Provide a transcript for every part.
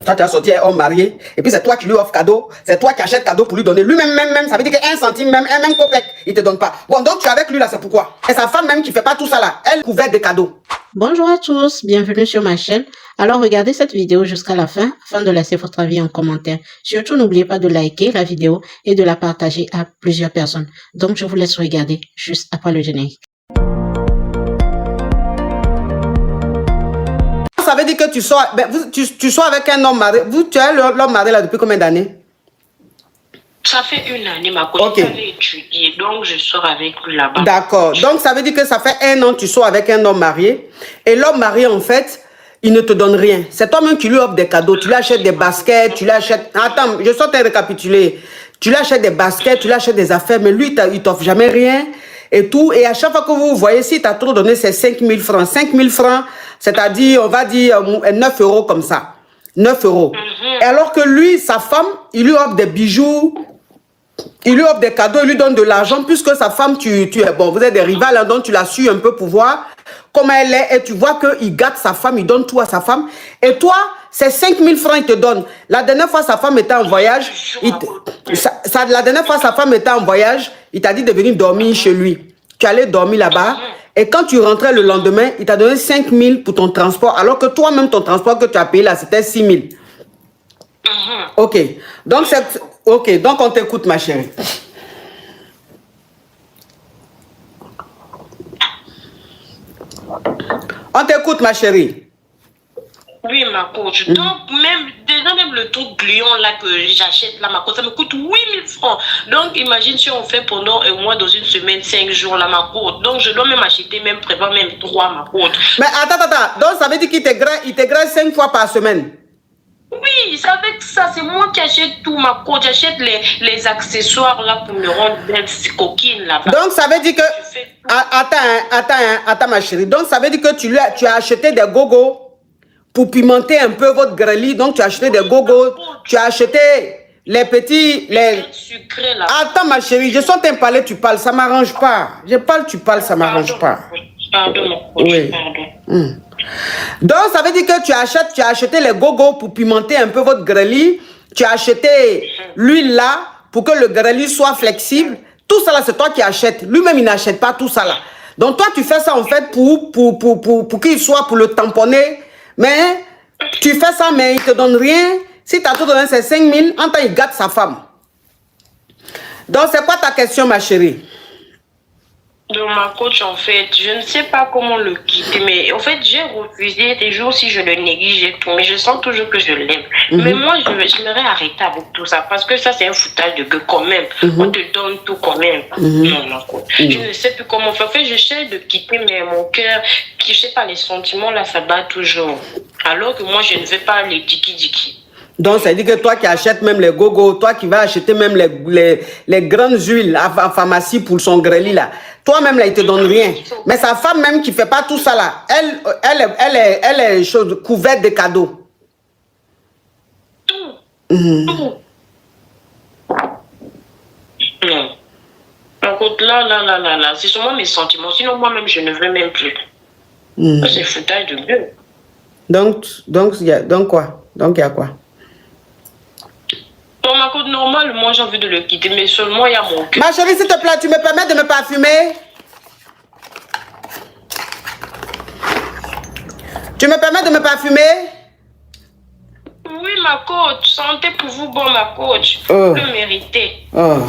Toi, tu as sorti un homme marié, et puis c'est toi qui lui offres cadeau, c'est toi qui achètes cadeau pour lui donner. Lui-même, ça veut dire qu'un centime, même copec, il ne te donne pas. Bon, donc tu es avec lui là, c'est pourquoi? Et sa femme même qui ne fait pas tout ça là, elle couvert des cadeaux. Bonjour à tous, bienvenue sur ma chaîne. Alors regardez cette vidéo jusqu'à la fin afin de laisser votre avis en commentaire. Surtout n'oubliez pas de liker la vidéo et de la partager à plusieurs personnes. Donc je vous laisse regarder juste après le générique. Ça veut dire que tu sors, tu sors avec un homme marié. Tu as l'homme marié là depuis combien d'années? Ça fait une année, ma copine avait étudié, donc je sors avec lui là-bas. D'accord, donc ça veut dire que ça fait un an que tu sors avec un homme marié. Et l'homme marié, en fait, il ne te donne rien. C'est toi-même qui lui offre des cadeaux. Tu lui achètes des baskets, tu lui achètes... Attends, je sors te récapituler. Tu lui achètes des baskets, tu lui achètes des affaires, mais lui, il t'offre jamais rien. Et tout, et à chaque fois que vous voyez, si tu as trop donné, c'est 5 000 francs. 5 000 francs, c'est-à-dire, on va dire 9 euros comme ça. 9 euros. Et alors que lui, sa femme, il lui offre des bijoux, il lui offre des cadeaux, il lui donne de l'argent, puisque sa femme, tu es bon, vous êtes des rivales, hein, donc tu l'as su un peu pour voir comment elle est, et tu vois qu'il gâte sa femme, il donne tout à sa femme. Et toi, c'est 5 000 francs, il te donne. La dernière fois, sa femme était en voyage, la dernière fois, sa femme était en voyage, il t'a dit de venir dormir chez lui. Tu allais dormir là-bas, et quand tu rentrais le lendemain, il t'a donné 5 000 pour ton transport, alors que toi-même, ton transport que tu as payé là, c'était 6 000. Ok, donc on t'écoute, ma chérie. On t'écoute, ma chérie. Oui, ma coach. Donc, même le truc gluant là que j'achète là, ma coach, ça me coûte 8 000 francs. Donc, imagine si on fait pendant un mois, dans une semaine, 5 jours là, ma coach. Donc, je dois même acheter, même prévoir même 3, ma coach. Mais attends. Donc, ça veut dire qu'il te graisse 5 fois par semaine? Oui, c'est avec ça, c'est moi qui achète tout, ma coach. J'achète les accessoires là pour me rendre belle coquine là-bas. Donc, ça veut dire que... Attends, ma chérie. Donc, ça veut dire que tu as acheté des gogos pour pimenter un peu votre grêlis. Donc, tu as acheté des gogos. Tu as acheté les petits... Sucré, là. Attends, ma chérie, je sens t'en parler, tu parles. Ça ne m'arrange pas. Je parle, tu parles, ça ne m'arrange pas. Pardon, ma coach, oui. Pardon. Donc, ça veut dire que tu as acheté les gogos pour pimenter un peu votre grêlis. Tu as acheté l'huile là pour que le grêlis soit flexible. Tout ça là, c'est toi qui achètes. Lui-même, il n'achète pas tout ça là. Donc, toi, tu fais ça en fait pour qu'il soit, pour le tamponner. Mais tu fais ça, mais il ne te donne rien. Si tu as tout donné, c'est 5 000. En temps, il gâte sa femme. Donc, c'est quoi ta question, ma chérie? Donc, ma coach, en fait, je ne sais pas comment le quitter, mais en fait, j'ai refusé des jours si je le néglige et tout, mais je sens toujours que je l'aime. Mais moi, je m'aurais arrêté avec tout ça, parce que ça, c'est un foutage de gueule quand même. On te donne tout quand même. Non, ma coach. Je ne sais plus comment faire. En fait, j'essaie de quitter, mais mon cœur, je ne sais pas, les sentiments, là, ça bat toujours. Alors que moi, je ne veux pas les diki-diki. Donc, ça dit que toi qui achètes même les gogos, toi qui vas acheter même les grandes huiles à pharmacie pour son grêlis là, toi-même là, il te donne rien. Mais sa femme même qui fait pas tout ça là, elle est couverte de cadeaux. Tout. Tout. Non. Par contre, là, c'est seulement mes sentiments. Sinon, moi-même, je ne veux même plus. C'est foutage de gueule. Donc quoi? Donc, il y a quoi? Pour ma côte normale, moi j'ai envie de le quitter, mais seulement il y a mon cœur. Ma chérie, s'il te plaît, tu me permets de me parfumer? Tu me permets de me parfumer? Oui, ma coach. Santé pour vous, bon, ma coach. Vous le méritez. Oh.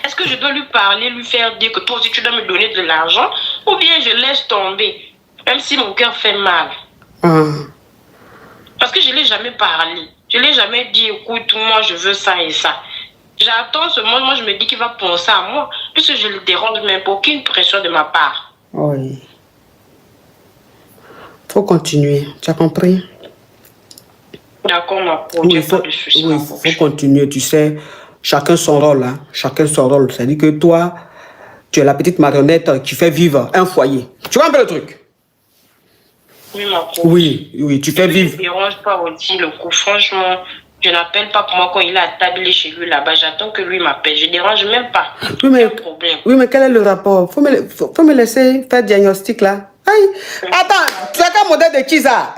Est-ce que je dois lui parler, lui faire dire que toi aussi tu dois me donner de l'argent, ou bien je laisse tomber, même si mon cœur fait mal? Parce que je ne l'ai jamais parlé. Je ne l'ai jamais dit, écoute, moi je veux ça et ça. J'attends ce moment, moi je me dis qu'il va penser à moi, puisque je le dérange même pour aucune pression de ma part. Oui. Faut continuer, tu as compris? D'accord, ma coach. Oui, faut continuer, tu sais. Chacun son rôle, hein. Chacun son rôle. C'est-à-dire que toi, Tu es la petite marionnette qui fait vivre un foyer. Tu vois un peu le truc? Oui, ma coach. Oui, tu fais vivre. Ne me dérange pas aussi le coup. Franchement, je n'appelle pas pour moi quand il est à table, il est chez lui là-bas. J'attends que lui m'appelle. Je ne dérange même pas. Oui, mais quel est le rapport? Faut me laisser faire diagnostic là. Aïe. Attends, tu as qu'un modèle de qui ça?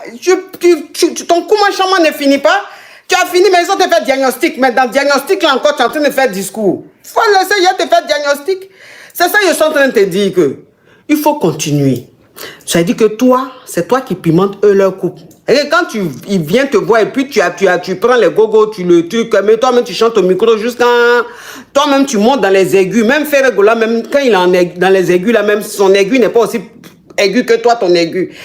Ton commencement ne finit pas. Tu as fini, mais ils ont te fait diagnostic. Mais dans le diagnostic, là encore, tu es en train de faire discours. Faut laisser, il y a te faire diagnostic. C'est ça, je suis en train de te dire que il faut continuer. Ça veut dire que toi, c'est toi qui pimentes eux leur couple. Et quand il vient te voir et puis tu prends les gogos, tu le truc, mais toi-même tu chantes au micro jusqu'à... Toi-même tu montes dans les aigus. Même Ferregola, même quand il est dans les aigus, là, même son aigu n'est pas aussi aigu que toi, ton aigu.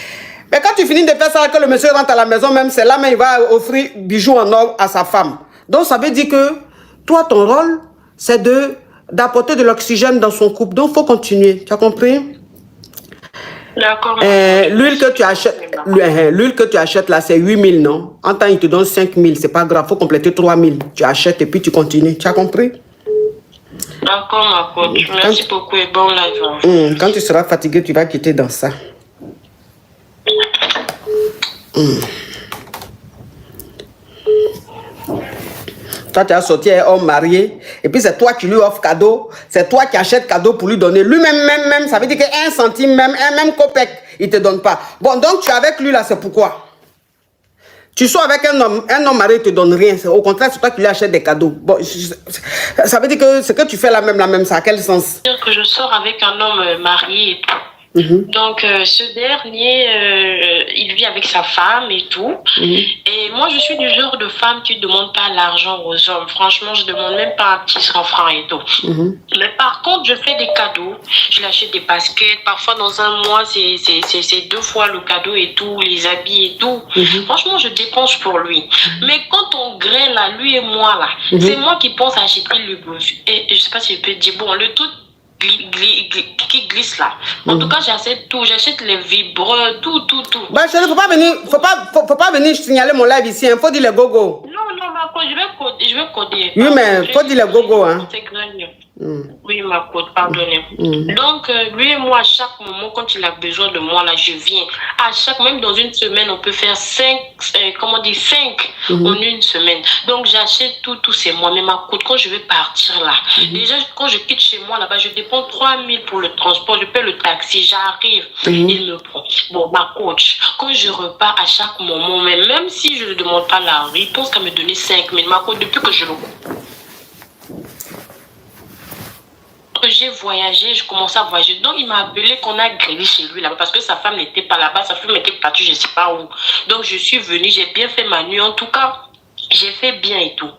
Mais quand tu finis de faire ça, que le monsieur rentre à la maison, même c'est là, mais il va offrir bijoux en or à sa femme. Donc ça veut dire que toi, ton rôle, c'est d'apporter de l'oxygène dans son couple. Donc il faut continuer. Tu as compris? D'accord. L'huile que tu achètes là, c'est 8 000, non? En temps, il te donne 5 000. C'est pas grave, il faut compléter 3 000. Tu achètes et puis tu continues. Tu as compris? D'accord, ma coach. Merci beaucoup et bon live. Quand tu seras fatigué, tu vas quitter dans ça. Toi, tu as sorti un homme marié, et puis c'est toi qui lui offres cadeau, c'est toi qui achètes cadeau pour lui donner. Lui-même, ça veut dire qu'un centime, même copec, il ne te donne pas. Bon, donc tu es avec lui là, c'est pourquoi? Tu sors avec un homme marié, il ne te donne rien. Au contraire, c'est toi qui lui achètes des cadeaux. Bon, ça veut dire que ce que tu fais là même, ça a quel sens? C'est-à-dire que je sors avec un homme marié et tout. Donc, ce dernier, il vit avec sa femme et tout. Et moi, je suis du genre de femme qui ne demande pas l'argent aux hommes. Franchement, je ne demande même pas un petit 100 francs et tout. Mais par contre, je fais des cadeaux. Je lui achète des baskets. Parfois, dans un mois, c'est 2 fois le cadeau et tout, les habits et tout. Franchement, je dépense pour lui. Mais quand on graine là, lui et moi là, c'est moi qui pense à acheter le bouche. Et je ne sais pas si je peux dire, bon, le tout qui glisse là. En tout cas, j'achète tout. J'achète les vibreurs, tout. Bah, chérie, faut pas venir signaler mon live ici. Il faut dire les gogo. Non, ma coach, je vais coder. Oui, mais faut dire les gogo, hein. Oui, ma coach, pardonnez. Donc, lui et moi, à chaque moment, quand il a besoin de moi, là, je viens. Même dans une semaine, on peut faire 5 en une semaine. Donc, j'achète tout, c'est moi. Mais ma coach, quand je vais partir là, déjà, quand je quitte chez moi là-bas, je dépense 3 000 pour le transport, je paie le taxi, j'arrive, il me prend. Bon, ma coach, quand je repars à chaque moment, même si je ne demande pas l'argent, il pense qu'à me donner 5 000. Ma coach, depuis que je le j'ai voyagé, je commençais à voyager. Donc, il m'a appelé qu'on a grillé chez lui là-bas parce que sa femme n'était pas là-bas. Sa femme était partie, je ne sais pas où. Donc, je suis venue, j'ai bien fait ma nuit. En tout cas, j'ai fait bien et tout.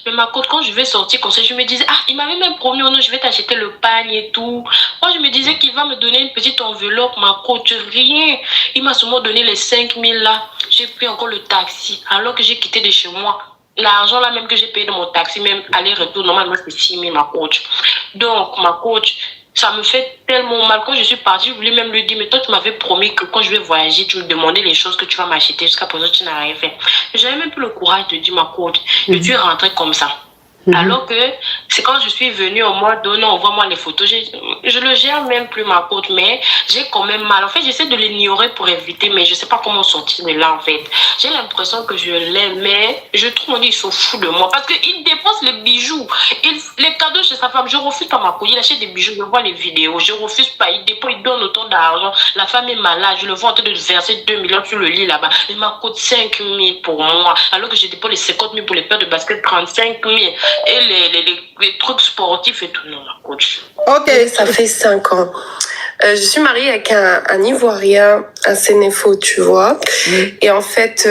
Mais ma coach, quand je vais sortir comme ça, je me disais, il m'avait même promis, oh non, je vais t'acheter le pagne et tout. Moi, je me disais qu'il va me donner une petite enveloppe, ma coach, rien. Il m'a seulement donné les 5 000 là. J'ai pris encore le taxi alors que j'ai quitté de chez moi. L'argent là même que j'ai payé de mon taxi, même aller-retour, normalement c'est 6 000, ma coach. Donc, ma coach, ça me fait tellement mal. Quand je suis partie, je voulais même lui dire, mais toi, tu m'avais promis que quand je vais voyager, tu me demandais les choses que tu vas m'acheter. Jusqu'à présent, tu n'as rien fait. J'avais même plus le courage de dire, ma coach, que tu es rentrée comme ça. Alors que c'est quand je suis venue au mois d'octobre, envoie-moi les photos. Je le gère même plus, ma coach, mais j'ai quand même mal. En fait, j'essaie de l'ignorer pour éviter, mais je ne sais pas comment sortir de là, en fait. J'ai l'impression que je l'aime, mais je trouve qu'ils sont fous de moi parce qu'il dépense les bijoux, les cadeaux chez sa femme. Je refuse pas, ma coach. Il achète des bijoux, je vois les vidéos. Je refuse pas. Il dépense, il donne autant d'argent. La femme est malade. Je le vois en train de verser 2 millions sur le lit là-bas. Il m'a coûté 5 000 pour moi, alors que je dépense les 50 000 pour les paires de basket, 35 000. Et les trucs sportifs et tout, non, ma coach. Ok, ça fait 5 ans. Je suis mariée avec un Ivoirien, un Sénéfo, tu vois. Et en fait,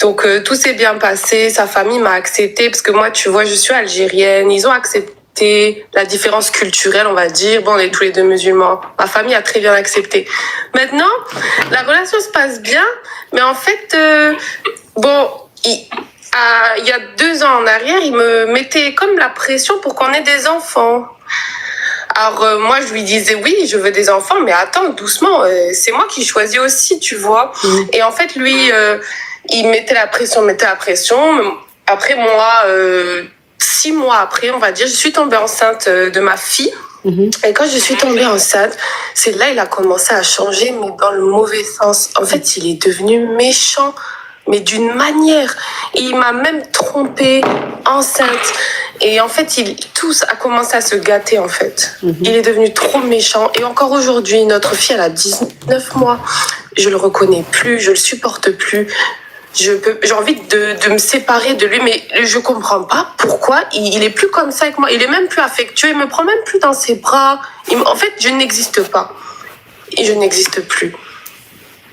donc tout s'est bien passé. Sa famille m'a acceptée parce que moi, tu vois, je suis algérienne. Ils ont accepté la différence culturelle, on va dire. Bon, on est tous les deux musulmans. Ma famille a très bien accepté. Maintenant, la relation se passe bien, mais en fait, il y a 2 ans en arrière, il me mettait comme la pression pour qu'on ait des enfants. Alors moi, je lui disais oui, je veux des enfants, mais attends, doucement, c'est moi qui choisis aussi, tu vois. Et en fait, lui, il mettait la pression. Après moi, 6 mois après, on va dire, je suis tombée enceinte de ma fille. Et quand je suis tombée enceinte, c'est là il a commencé à changer, mais dans le mauvais sens. En fait, il est devenu méchant, mais d'une manière. Il m'a même trompée, enceinte. Et en fait, tout a commencé à se gâter, en fait. Il est devenu trop méchant. Et encore aujourd'hui, notre fille, elle a 19 mois. Je le reconnais plus, je le supporte plus. J'ai envie de me séparer de lui, mais je comprends pas pourquoi il est plus comme ça avec moi. Il est même plus affectueux, il me prend même plus dans ses bras. En fait, je n'existe pas. Et je n'existe plus.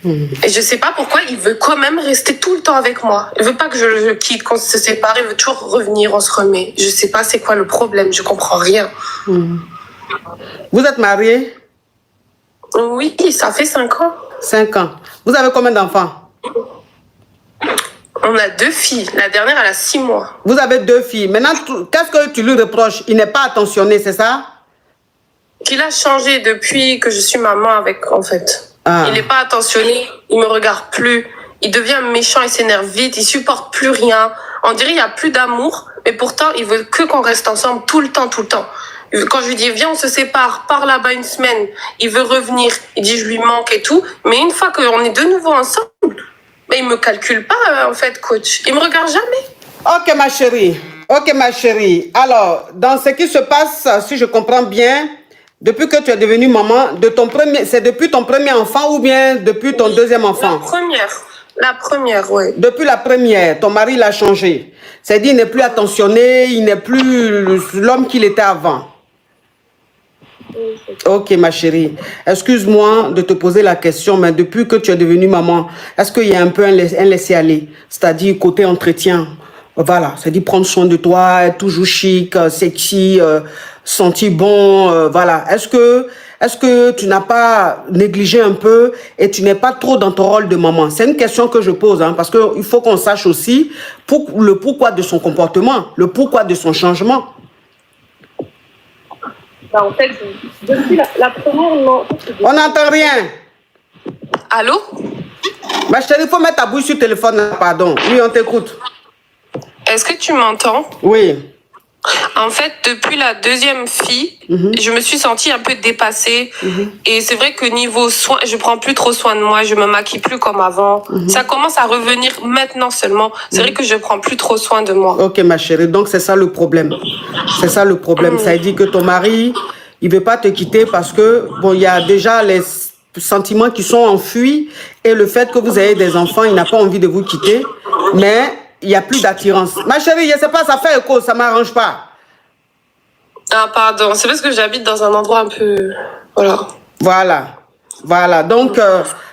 Et je sais pas pourquoi il veut quand même rester tout le temps avec moi. Il veut pas que je quitte, qu'on se sépare, il veut toujours revenir, on se remet. Je sais pas c'est quoi le problème, je comprends rien. Vous êtes mariés? Oui, ça fait 5 ans. 5 ans. Vous avez combien d'enfants? On a 2 filles. La dernière, elle a 6 mois. Vous avez 2 filles. Maintenant, qu'est-ce que tu lui reproches? Il n'est pas attentionné, c'est ça? Qu'il a changé depuis que je suis maman avec, en fait. Ah. Il n'est pas attentionné, il me regarde plus. Il devient méchant, il s'énerve vite, il supporte plus rien. On dirait qu'il n'y a plus d'amour, mais pourtant, il veut que qu'on reste ensemble tout le temps, tout le temps. Quand je lui dis, viens, on se sépare, pars là-bas une semaine, il veut revenir. Il dit, je lui manque et tout. Mais une fois qu'on est de nouveau ensemble, mais il me calcule pas, en fait, coach. Il me regarde jamais. Ok, ma chérie. Ok, ma chérie. Alors, dans ce qui se passe, si je comprends bien, depuis que tu es devenue maman, c'est depuis ton premier enfant ou bien depuis ton deuxième enfant? La première, oui. Depuis la première, ton mari l'a changé. C'est-à-dire, il n'est plus attentionné, il n'est plus l'homme qu'il était avant. Ok, ma chérie. Excuse-moi de te poser la question, mais depuis que tu es devenue maman, est-ce qu'il y a un peu un laisser-aller? C'est-à-dire, côté entretien, voilà, c'est-à-dire prendre soin de toi, être toujours chic, sexy, sentir bon, voilà. Est-ce que tu n'as pas négligé un peu et tu n'es pas trop dans ton rôle de maman? C'est une question que je pose, hein, parce qu'il faut qu'on sache aussi le pourquoi de son comportement, le pourquoi de son changement. Bah, en fait, depuis la première, non. On n'entend rien. Allô? Ma chérie, il faut mettre ta bouche sur le téléphone, pardon. Oui, on t'écoute. Est-ce que tu m'entends? Oui. En fait, depuis la deuxième fille, je me suis sentie un peu dépassée. Et c'est vrai que niveau soin, je prends plus trop soin de moi, je me maquille plus comme avant. Ça commence à revenir maintenant seulement. C'est vrai que je prends plus trop soin de moi. Ok, ma chérie, donc c'est ça le problème. C'est ça le problème. Ça veut dire que ton mari, il veut pas te quitter parce que, bon, il y a déjà les sentiments qui sont enfuis et le fait que vous ayez des enfants, il n'a pas envie de vous quitter. Mais il n'y a plus d'attirance. Ma chérie, je ne sais pas, ça fait écho, ça ne m'arrange pas. Ah, pardon, c'est parce que j'habite dans un endroit un peu... Voilà. Voilà. Donc,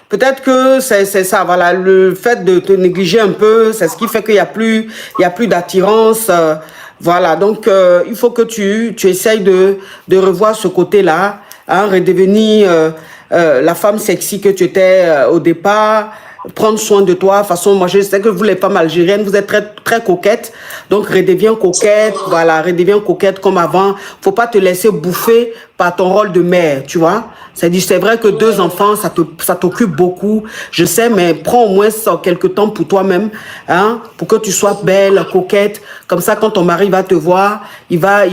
peut-être que c'est ça, voilà, le fait de te négliger un peu, c'est ce qui fait qu'il n'y a plus d'attirance. Voilà, donc il faut que tu essayes de revoir ce côté-là, hein, redevenir la femme sexy que tu étais au départ, prendre soin de toi. De toute façon, moi, je sais que vous, les femmes algériennes, vous êtes très, très coquettes. Donc, redeviens coquette. Voilà, redeviens coquette comme avant. Faut pas te laisser bouffer par ton rôle de mère, tu vois. C'est vrai que 2 enfants, ça t'occupe beaucoup. Je sais, mais prends au moins quelques temps pour toi-même, hein, pour que tu sois belle, coquette. Comme ça, quand ton mari va te voir, il va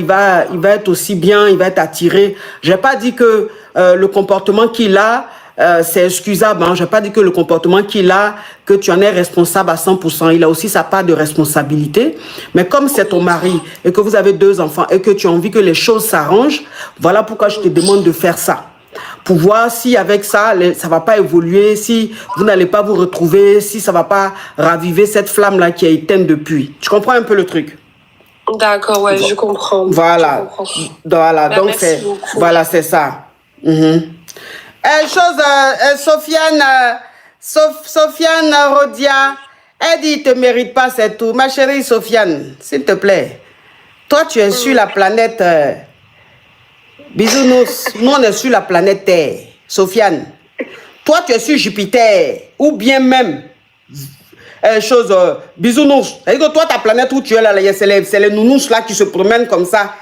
être aussi bien, il va être attiré. J'ai pas dit que le comportement qu'il a, c'est excusable, hein. Je n'ai pas dit que le comportement qu'il a, que tu en es responsable à 100%. Il a aussi sa part de responsabilité. Mais comme c'est ton mari et que vous avez 2 enfants et que tu as envie que les choses s'arrangent, voilà pourquoi je te demande de faire ça. Pour voir si avec ça, ça ne va pas évoluer, si vous n'allez pas vous retrouver, si ça ne va pas raviver cette flamme-là qui est éteinte depuis. Tu comprends un peu le truc? D'accord, ouais, je comprends. Voilà. Je comprends. Voilà, Ben, donc merci beaucoup. voilà, c'est ça. Sofiane Rodia, elle dit, il ne te mérite pas, c'est tout. Ma chérie Sofiane, s'il te plaît, toi, tu es sur la planète Bisounours. Nous, on est sur la planète Terre. Sofiane, toi, tu es sur Jupiter, ou bien même, Bisounours. C'est-à-dire que toi, ta planète où tu es là, c'est les nounous là qui se promènent comme ça,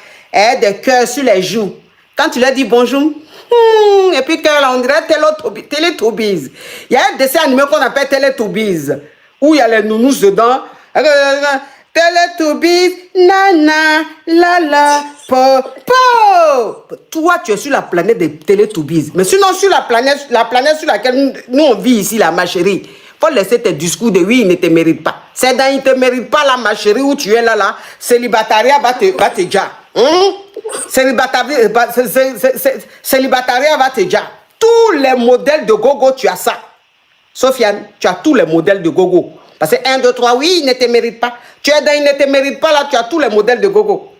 des cœurs sur les joues. Quand tu leur dis bonjour, et puis que là, on dirait Teletubbies. Il y a un dessin animé qu'on appelle Teletubbies, où il y a les nounous dedans. Télétoubis, nana, la, po. Toi, tu es sur la planète des Télétoubis. Mais sinon, sur la planète sur laquelle nous on vit ici, là, ma chérie, faut laisser tes discours de oui, il ne te mérite pas. C'est dans il ne te mérite pas, là, ma chérie, où tu es là, célibataria va te déjà. Célibataria va te déjà. Tous les modèles de gogo, tu as ça. Sofiane, tu as tous les modèles de gogo. Parce que 1, 2, 3, oui, il ne te mérite pas. Tu es dans il ne te mérite pas, là, tu as tous les modèles de gogo.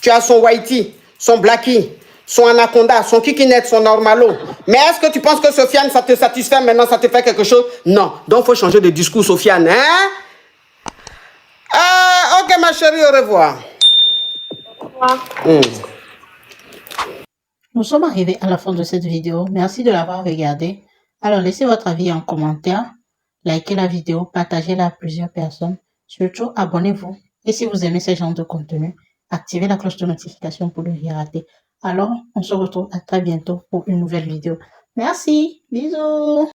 Tu as son whitey, son blackie, son anaconda, son kikinette, son normalo. Mais est-ce que tu penses que Sofiane, ça te satisfait maintenant, ça te fait quelque chose? Non. Donc, il faut changer de discours, Sofiane. Hein? Ok, ma chérie, au revoir. Nous sommes arrivés à la fin de cette vidéo. Merci de l'avoir regardée. Alors, laissez votre avis en commentaire. Likez la vidéo, partagez-la à plusieurs personnes. Surtout, abonnez-vous. Et si vous aimez ce genre de contenu, activez la cloche de notification pour ne rien rater. Alors, on se retrouve à très bientôt pour une nouvelle vidéo. Merci. Bisous.